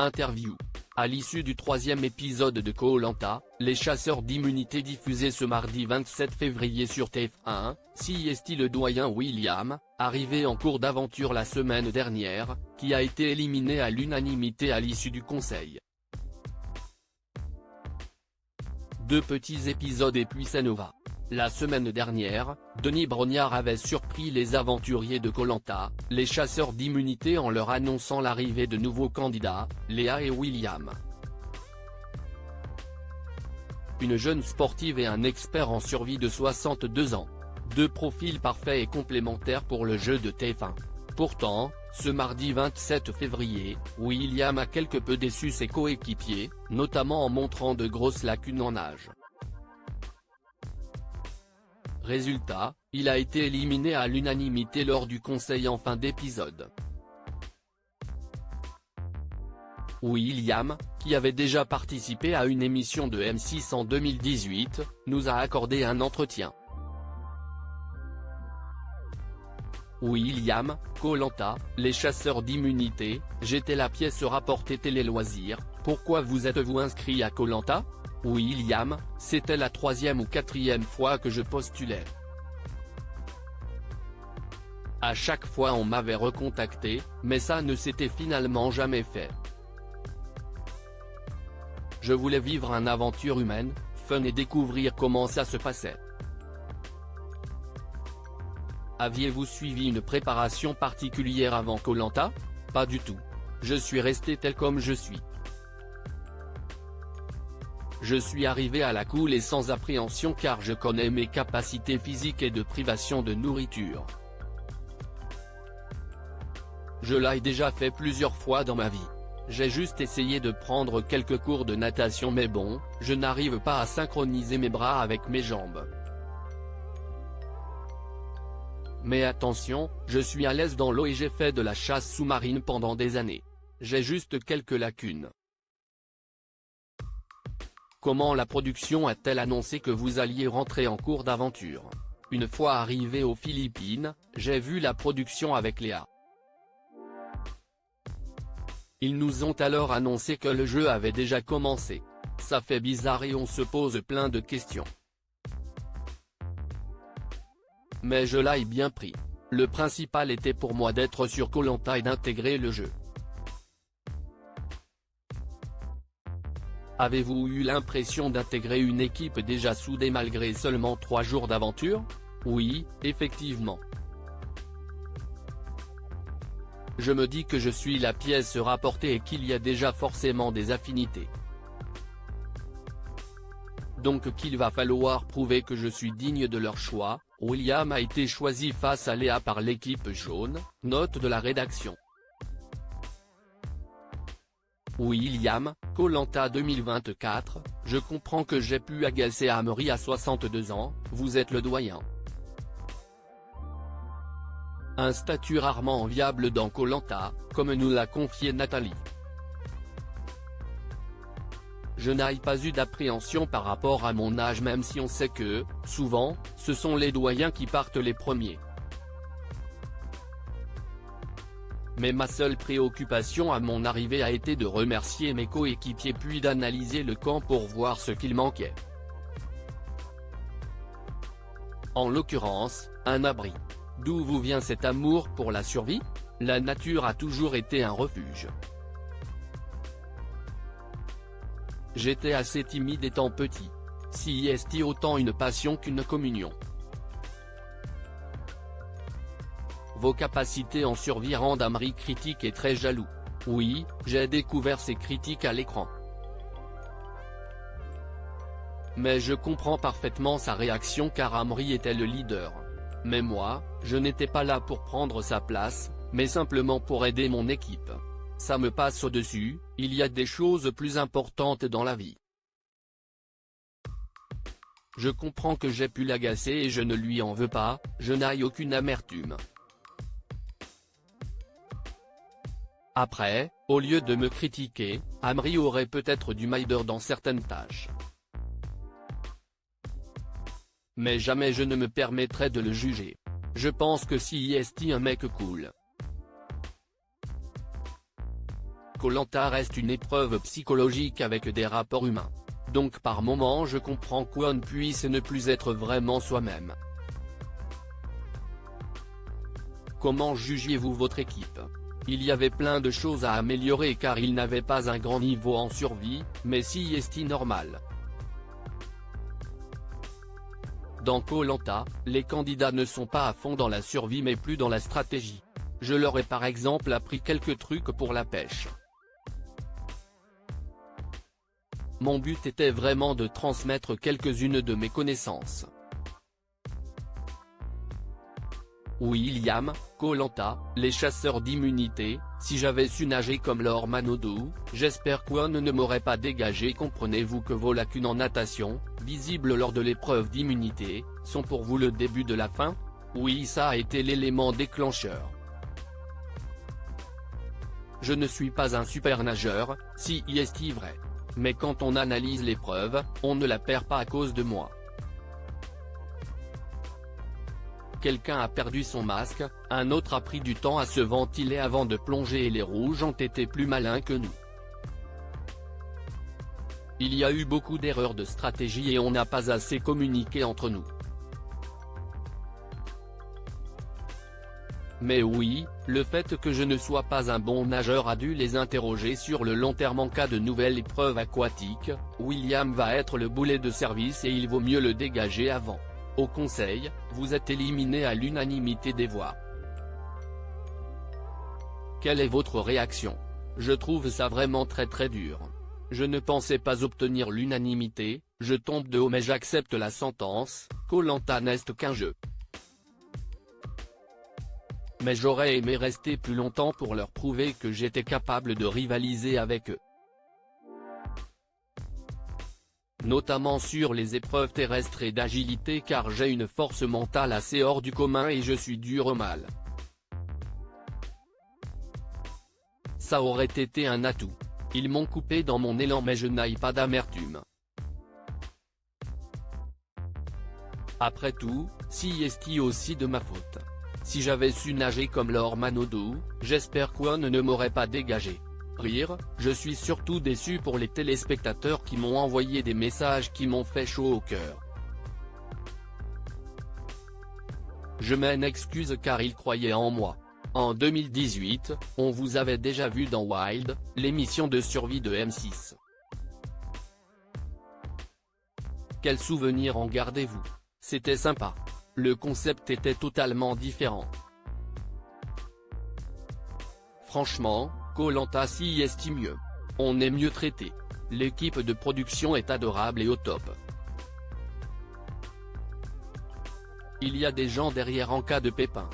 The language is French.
Interview. À l'issue du 3e épisode de Koh-Lanta, les chasseurs d'immunité diffusé ce mardi 27 février sur TF1, CIST le doyen William, arrivé en cours d'aventure la semaine dernière, qui a été éliminé à l'unanimité à l'issue du conseil. 2 petits épisodes et puis ça nous va. La semaine dernière, Denis Brognard avait surpris les aventuriers de Koh-Lanta, les chasseurs d'immunité en leur annonçant l'arrivée de nouveaux candidats, Léa et William. Une jeune sportive et un expert en survie de 62 ans. 2 profils parfaits et complémentaires pour le jeu de TF1. Pourtant, ce mardi 27 février, William a quelque peu déçu ses coéquipiers, notamment en montrant de grosses lacunes en nage. Résultat, il a été éliminé à l'unanimité lors du conseil en fin d'épisode. William, qui avait déjà participé à une émission de M6 en 2018, nous a accordé un entretien. William, Koh-Lanta, les chasseurs d'immunité, j'étais la pièce rapportée Télé Loisirs, pourquoi vous êtes-vous inscrit à Koh-Lanta ? William, c'était la 3e ou 4e fois que je postulais. À chaque fois on m'avait recontacté, mais ça ne s'était finalement jamais fait. Je voulais vivre une aventure humaine, fun et découvrir comment ça se passait. Aviez-vous suivi une préparation particulière avant Koh-Lanta ? Pas du tout. Je suis resté tel comme je suis. Je suis arrivé à la cool et sans appréhension car je connais mes capacités physiques et de privation de nourriture. Je l'ai déjà fait plusieurs fois dans ma vie. J'ai juste essayé de prendre quelques cours de natation mais bon, je n'arrive pas à synchroniser mes bras avec mes jambes. Mais attention, je suis à l'aise dans l'eau et j'ai fait de la chasse sous-marine pendant des années. J'ai juste quelques lacunes. Comment la production a-t-elle annoncé que vous alliez rentrer en cours d'aventure ? Une fois arrivé aux Philippines, j'ai vu la production avec Léa. Ils nous ont alors annoncé que le jeu avait déjà commencé. Ça fait bizarre et on se pose plein de questions. Mais je l'ai bien pris. Le principal était pour moi d'être sur Koh-Lanta et d'intégrer le jeu. Avez-vous eu l'impression d'intégrer une équipe déjà soudée malgré seulement 3 jours d'aventure ? Oui, effectivement. Je me dis que je suis la pièce rapportée et qu'il y a déjà forcément des affinités. Donc qu'il va falloir prouver que je suis digne de leur choix. William a été choisi face à Léa par l'équipe jaune, note de la rédaction. William, Koh-Lanta 2024, je comprends que j'ai pu agacer Amaury à 62 ans, vous êtes le doyen. Un statut rarement enviable dans Koh-Lanta, comme nous l'a confié Nathalie. Je n'ai pas eu d'appréhension par rapport à mon âge même si on sait que, souvent, ce sont les doyens qui partent les premiers. Mais ma seule préoccupation à mon arrivée a été de remercier mes coéquipiers puis d'analyser le camp pour voir ce qu'il manquait. En l'occurrence, un abri. D'où vous vient cet amour pour la survie ? La nature a toujours été un refuge. J'étais assez timide étant petit. CIST autant une passion qu'une communion. Vos capacités en survie rendent Amaury critique et très jaloux. Oui, j'ai découvert ces critiques à l'écran. Mais je comprends parfaitement sa réaction car Amaury était le leader. Mais moi, je n'étais pas là pour prendre sa place, mais simplement pour aider mon équipe. Ça me passe au-dessus, il y a des choses plus importantes dans la vie. Je comprends que j'ai pu l'agacer et je ne lui en veux pas, je n'ai aucune amertume. Après, au lieu de me critiquer, Amaury aurait peut-être dû m'aider dans certaines tâches. Mais jamais je ne me permettrai de le juger. Je pense que CIST un mec cool. Koh-Lanta reste une épreuve psychologique avec des rapports humains. Donc par moments je comprends qu'on puisse ne plus être vraiment soi-même. Comment jugiez-vous votre équipe? Il y avait plein de choses à améliorer car il n'avait pas un grand niveau en survie, mais si est normal. Dans Koh-Lanta, les candidats ne sont pas à fond dans la survie mais plus dans la stratégie. Je leur ai par exemple appris quelques trucs pour la pêche. Mon but était vraiment de transmettre quelques-unes de mes connaissances. William, Koh-Lanta, les chasseurs d'immunité, si j'avais su nager comme Lord Manodou, j'espère qu'on ne m'aurait pas dégagé. Comprenez-vous que vos lacunes en natation, visibles lors de l'épreuve d'immunité, sont pour vous le début de la fin? Oui, ça a été l'élément déclencheur. Je ne suis pas un super nageur, si est vrai. Mais quand on analyse l'épreuve, on ne la perd pas à cause de moi. Quelqu'un a perdu son masque, un autre a pris du temps à se ventiler avant de plonger et les rouges ont été plus malins que nous. Il y a eu beaucoup d'erreurs de stratégie et on n'a pas assez communiqué entre nous. Mais oui, le fait que je ne sois pas un bon nageur a dû les interroger sur le long terme en cas de nouvelle épreuve aquatique. William va être le boulet de service et il vaut mieux le dégager avant. Au conseil, vous êtes éliminé à l'unanimité des voix. Quelle est votre réaction? Je trouve ça vraiment très dur. Je ne pensais pas obtenir l'unanimité, je tombe de haut mais j'accepte la sentence. Koh-Lanta n'est qu'un jeu. Mais j'aurais aimé rester plus longtemps pour leur prouver que j'étais capable de rivaliser avec eux. Notamment sur les épreuves terrestres et d'agilité car j'ai une force mentale assez hors du commun et je suis dur au mal. Ça aurait été un atout. Ils m'ont coupé dans mon élan mais je n'ai pas d'amertume. Après tout, si est aussi de ma faute. Si j'avais su nager comme Lord Manodou, j'espère qu'on ne m'aurait pas dégagé. Rire, je suis surtout déçu pour les téléspectateurs qui m'ont envoyé des messages qui m'ont fait chaud au cœur. Je m'en excuse car ils croyaient en moi. En 2018, on vous avait déjà vu dans Wild, l'émission de survie de M6. Quel souvenir en gardez-vous? C'était sympa. Le concept était totalement différent. Franchement, Koh-Lanta si est mieux. On est mieux traité. L'équipe de production est adorable et au top. Il y a des gens derrière en cas de pépin.